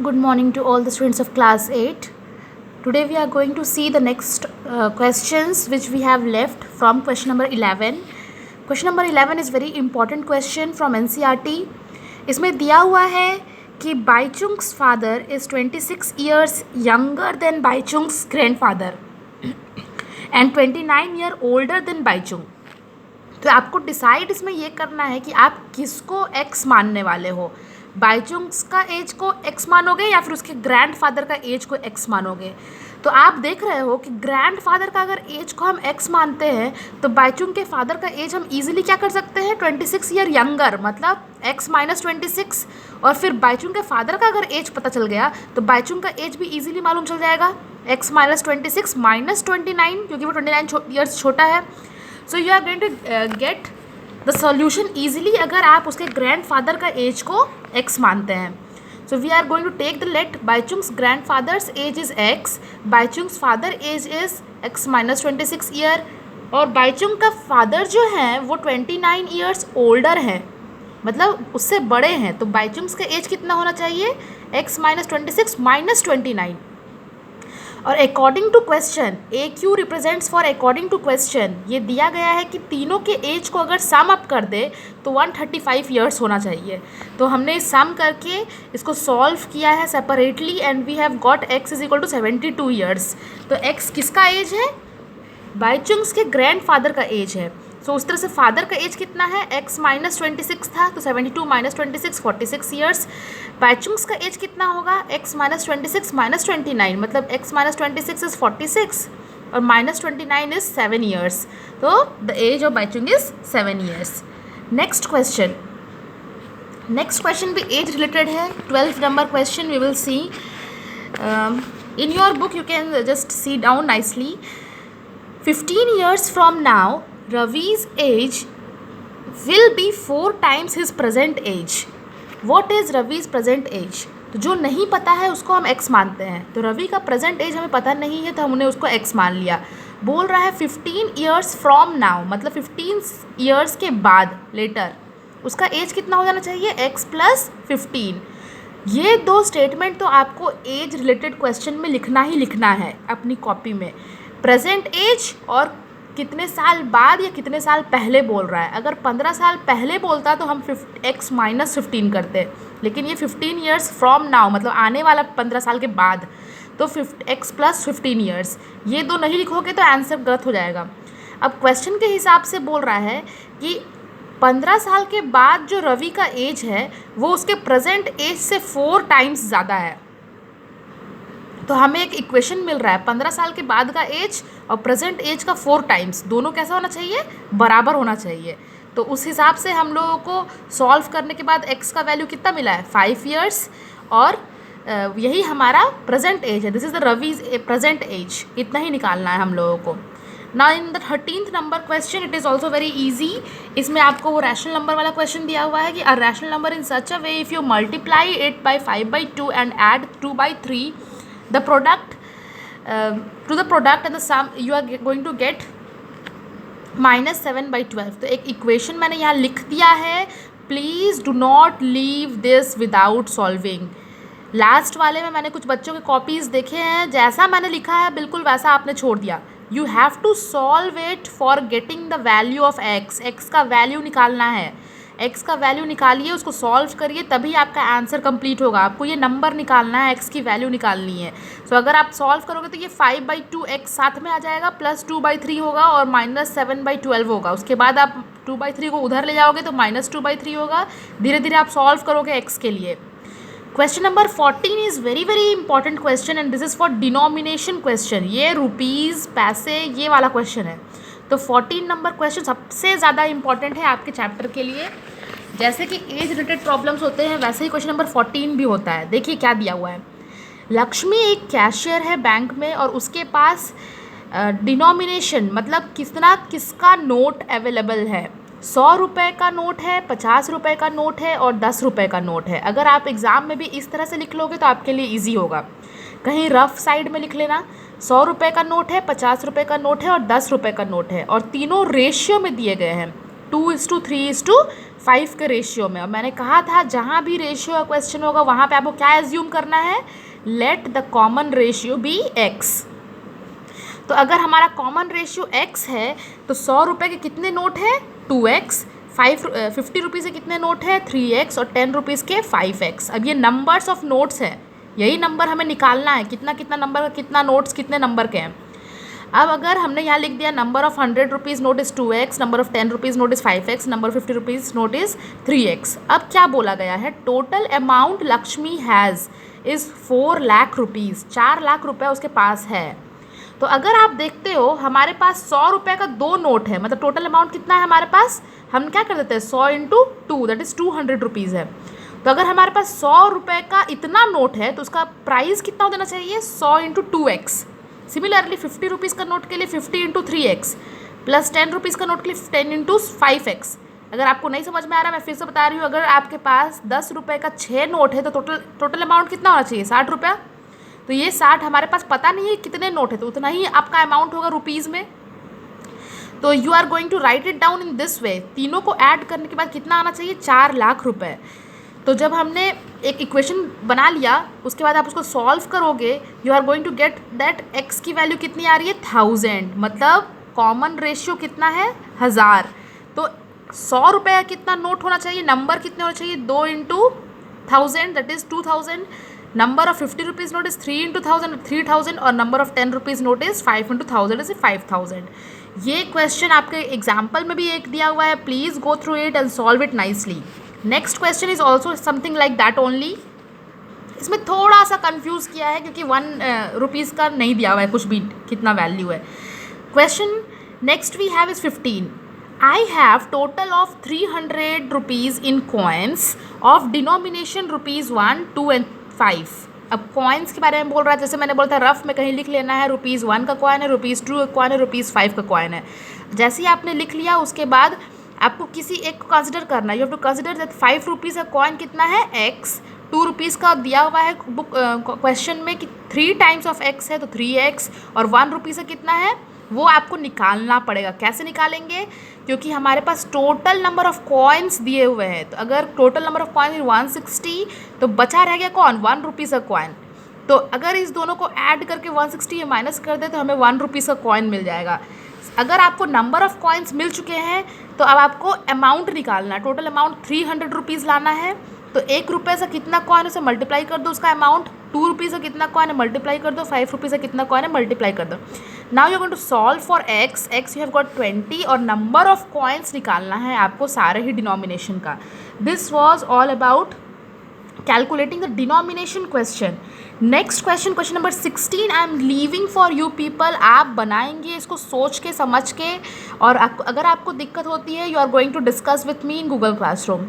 Good morning to all the students of class 8. Today we are going to see the next questions which we have left from question number 11. Question number 11 is very important question from NCERT. इसमें दिया हुआ है कि Bhaichung's father is 26 years younger than Bhaichung's grandfather and 29 year older than Bhaichung. तो आपको decide इसमें ये करना है कि आप किसको एक्स मानने वाले हो. बाइचुंग्स का एज को एक्स मानोगे या फिर उसके ग्रैंडफादर का एज को एक्स मानोगे. तो आप देख रहे हो कि ग्रैंडफादर का अगर एज को हम एक्स मानते हैं तो बाइचुंग के फादर का एज हम इजीली क्या कर सकते हैं 26 ईयर यंगर, मतलब एक्स माइनस 26. और फिर बाइचुंग के फादर का अगर एज पता चल गया तो बाइचुंग का एज भी इजीली मालूम चल जाएगा, एक्स माइनस 26 माइनस 29, क्योंकि वो 29 ईयर्स छोटा है. So you are going to get the solution easily अगर आप उसके ग्रैंडफादर का एज को एक्स मानते हैं. So we are going to take the let Bhaichung's grandfather's age is X, Bhaichung's father age is X minus 26 year, और बाइचुंग का फादर जो है वो 29 ईयर्स ओल्डर है, मतलब उससे बड़े हैं. तो बाइचुंग्स का एज कितना होना चाहिए, एक्स माइनस 26 माइनस 29. और according to question, A Q represents for according to question, ये दिया गया है कि तीनों के एज को अगर सम अप कर दे तो 135 ईयर्स होना चाहिए. तो हमने सम करके इसको सॉल्व किया है separately and we have got X is equal to 72 years. तो एक्स किसका एज है, बाइचुंग्स के ग्रैंडफादर का एज है. सो उस तरह से फादर का एज कितना है, एक्स माइनस 26 था तो 72 माइनस 26 46 ईयर्स. बाइचुंग्स का एज कितना होगा, एक्स माइनस 26 माइनस 29, मतलब एक्स माइनस 26 इज़ 46 और माइनस 29 इज़ 7 ईयर्स. तो the age of Bhaichung is 7 years. Next question भी एज रिलेटेड है. 12th number question we will see in your book. You can just see down nicely. 15 years from now, Ravi's age will be 4 times his present age. What is Ravi's present age? तो जो नहीं पता है उसको हम x मानते हैं. तो रवि का प्रेजेंट एज हमें पता नहीं है तो हमने उसको x मान लिया. बोल रहा है 15 years from now, मतलब 15 years के बाद, लेटर, उसका एज कितना हो जाना चाहिए, x प्लस 15. ये दो स्टेटमेंट तो आपको एज रिलेटेड क्वेश्चन में लिखना ही लिखना है अपनी कॉपी में. प्रेजेंट एज और कितने साल बाद या कितने साल पहले बोल रहा है. अगर 15 साल पहले बोलता तो हम एक्स माइनस 15 करते, लेकिन ये 15 ईयर्स फ्रॉम नाउ, मतलब आने वाला 15 साल के बाद, तो एक्स प्लस 15 ईयर्स. ये दो नहीं लिखोगे तो आंसर गलत हो जाएगा. अब क्वेश्चन के हिसाब से बोल रहा है कि 15 साल के बाद जो रवि का एज है वो उसके प्रेजेंट एज से 4 टाइम्स ज़्यादा है. तो हमें एक इक्वेशन मिल रहा है 15 साल के बाद का एज और प्रेजेंट एज का 4 टाइम्स, दोनों कैसा होना चाहिए, बराबर होना चाहिए. तो उस हिसाब से हम लोगों को सॉल्व करने के बाद एक्स का वैल्यू कितना मिला है, 5 ईयर्स, और यही हमारा प्रेजेंट एज है. This is the Ravi's present age. इतना ही निकालना है हम लोगों को. Now in the 13th number question it is also very easy. इसमें आपको वो रैशनल नंबर वाला क्वेश्चन दिया हुआ है कि a rational number in such a way if you multiply it by 5/2 and add 2/3 the product to the product and the sum you are going to get minus 7/12. तो एक equation मैंने यहाँ लिख दिया है. Please do not leave this without solving. Last वाले में मैंने कुछ बच्चों के कॉपीज़ देखे हैं, जैसा मैंने लिखा है बिल्कुल वैसा आपने छोड़ दिया. You have to solve it for getting the value of X. X का वैल्यू निकालना है, एक्स का वैल्यू निकालिए, उसको सॉल्व करिए, तभी आपका आंसर कंप्लीट होगा. आपको ये नंबर निकालना है, एक्स की वैल्यू निकालनी है. सो अगर आप सॉल्व करोगे तो ये 5/2 एक्स साथ में आ जाएगा, प्लस 2/3 होगा और माइनस 7/12 होगा. उसके बाद आप 2/3 को उधर ले जाओगे तो माइनस 2/3 होगा. धीरे धीरे आप सॉल्व करोगे एक्स के लिए. Question number 14 is very very important question and this is for denomination question. ये रुपीज़, पैसे, ये वाला क्वेश्चन है. तो 14 नंबर क्वेश्चन सबसे ज़्यादा इंपॉर्टेंट है आपके चैप्टर के लिए. जैसे कि एज रिलेटेड प्रॉब्लम्स होते हैं वैसे ही क्वेश्चन नंबर 14 भी होता है. देखिए क्या दिया हुआ है. लक्ष्मी एक कैशियर है बैंक में और उसके पास डिनोमिनेशन मतलब किसका नोट अवेलेबल है. 100 रुपये का नोट है, 50 रुपये का नोट है और 10 रुपये का नोट है. अगर आप एग्ज़ाम में भी इस तरह से लिख लोगे तो आपके लिए ईजी होगा. कहीं रफ साइड में लिख लेना. 100 रुपये का नोट है, 50 रुपये का नोट है और 10 रुपये का नोट है, और तीनों रेशियो में दिए गए हैं, 2:3:5. 5 के रेशियो में। और मैंने कहा था जहाँ भी रेशियो का क्वेश्चन होगा वहाँ पे आपको क्या एज्यूम करना है, let the common ratio B x। तो अगर हमारा कॉमन रेशियो x है तो 100 रुपये के कितने नोट हैं, 2x, 50 रुपीज़ के कितने नोट हैं, 3x, और 10 रुपीज़ के 5x। अब ये नंबर्स ऑफ नोट्स है, यही नंबर हमें निकालना है, कितना कितना नंबर, कितना नोट्स कितने नंबर के हैं। अब अगर हमने यहाँ लिख दिया number of 100 rupees note is 2x, number of 10 rupees note is 5x, number of 50 rupees note is 3x। अब क्या बोला गया है, total amount Lakshmi has is 4 lakh rupees, 4 lakh रुपये उसके पास है। तो अगर आप देखते हो हमारे पास 100 रुपये का 2 नोट है, मतलब टोटल अमाउंट कितना है हमारे पास, हम क्या कर देते हैं 100 इंटू 2, दैट इज़ 200 रुपीज़ है। तो अगर हमारे पास 100 रुपये का इतना नोट है तो उसका प्राइस कितना हो देना चाहिए, 100 इंटू 2x। सिमिलरली 50 रुपीज़ का नोट के लिए 50 इंटू 3x, प्लस 10 रुपीज़ का नोट के लिए 10 इंटू 5x। अगर आपको नहीं समझ में आ रहा, मैं फिर से बता रही हूँ, अगर आपके पास 10 रुपये का 6 नोट है तो टोटल अमाउंट कितना होना चाहिए, 60 रुपया। तो ये 60 हमारे पास पता नहीं है कितने नोट है, तो उतना ही आपका अमाउंट होगा रुपीज़ में। तो you are going to write it down in this way, तीनों को ऐड करने के बाद कितना आना चाहिए, 4 लाख रुपए। तो जब हमने एक इक्वेशन बना लिया उसके बाद आप उसको सॉल्व करोगे, you are going to get that x की वैल्यू कितनी आ रही है, 1000, मतलब कॉमन रेशियो कितना है, 1000। तो 100 रुपये का कितना नोट होना चाहिए, नंबर कितने होने चाहिए, 2 into 1000, that is 2000। Number of 50 rupees note is 3 into 1000, 3000, और number of 10 rupees note is 5 into 1000 is 5000। ये क्वेश्चन आपके एग्जाम्पल में भी एक दिया हुआ है, please go through it and solve it nicely. Next question is also something like that only. इसमें थोड़ा सा कंफ्यूज किया है क्योंकि 1 रुपीज़ का नहीं दिया हुआ है कुछ भी, कितना वैल्यू है। Question next we have is 15। I have total of 300 rupees in coins of denomination rupees 1, 2 and 5। अब कॉइन्स के बारे में बोल रहा है, जैसे मैंने बोला था रफ में कहीं लिख लेना है, ₹1 का कॉइन है, ₹2 का कॉइन है, ₹5 का कॉइन है। जैसे ही आपने लिख लिया उसके बाद आपको किसी एक को कंसिडर करना है, you have to consider that 5 rupees का कॉइन कितना है, x। 2 रुपीज़ का दिया हुआ है बुक क्वेश्चन में कि 3 टाइम्स ऑफ x है तो 3x, और 1 रुपीज़ का कितना है वो आपको निकालना पड़ेगा। कैसे निकालेंगे, क्योंकि हमारे पास टोटल नंबर ऑफ कॉइन्स दिए हुए हैं। तो अगर टोटल नंबर ऑफ कॉइन 160 तो बचा रह गया कौन, 1 रुपीज़ का कॉइन। तो अगर इस दोनों को ऐड करके 160 माइनस कर दे तो हमें 1 रुपीज़ का कॉइन मिल जाएगा। अगर आपको नंबर ऑफ कॉइन्स मिल चुके हैं तो अब आपको अमाउंट निकालना है। टोटल अमाउंट 300 रुपीज़ लाना है। तो 1 रुपये से कितना कॉइन उसे मल्टीप्लाई कर दो उसका अमाउंट, 2 रुपीज़ से कितना कॉइन है मल्टीप्लाई कर दो, 5 रुपीज़ से कितना कॉइन है मल्टीप्लाई कर दो। Now you going to solve for x, you have got 20, और नंबर ऑफ कॉइन्स निकालना है आपको सारे ही डिनोमिनेशन का। This was all about calculating the denomination question. Next question, question number 16 I am leaving for you people. आप बनाएंगे इसको सोच के समझ के, और अगर आपको दिक्कत होती है you are going to discuss with me in Google classroom.